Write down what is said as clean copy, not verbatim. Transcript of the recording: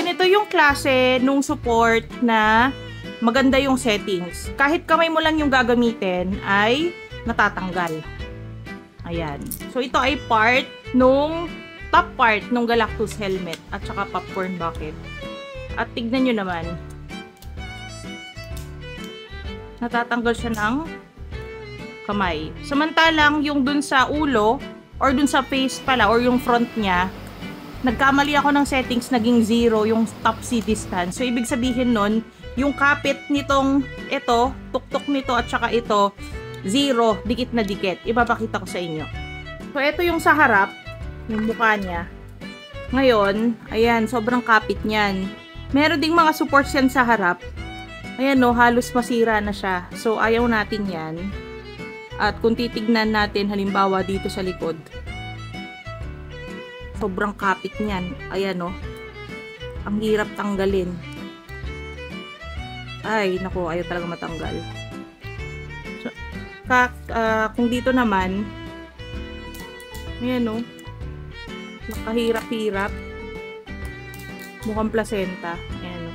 ganito yung klase nung support na maganda yung settings. Kahit kamay mo lang yung gagamitin ay natatanggal. Ayan. So, ito ay part nung top part nung Galactus helmet at saka popcorn bucket. At tignan nyo naman. Natatanggal siya ng kamay. Samantalang yung dun sa ulo or dun sa face pala or yung front niya, nagkamali ako ng settings, naging 0 yung top C distance. So, ibig sabihin nun, yung kapit nitong ito, tuktok nito at saka ito, 0, dikit na dikit. Ipapakita ko sa inyo. So, ito yung sa harap, yung mukha niya. Ngayon, ayan, sobrang kapit niyan. Meron ding mga supports yan sa harap. Ayan no, halos masira na siya. So, ayaw natin yan. At kung titignan natin, halimbawa dito sa likod, sobrang kapit niyan. Ayan no. Ang hirap tanggalin. Ay, naku, ayaw talaga matanggal. So, kung dito naman, ayan no. Nakahirap-hirap. Mukhang placenta. Ayan no.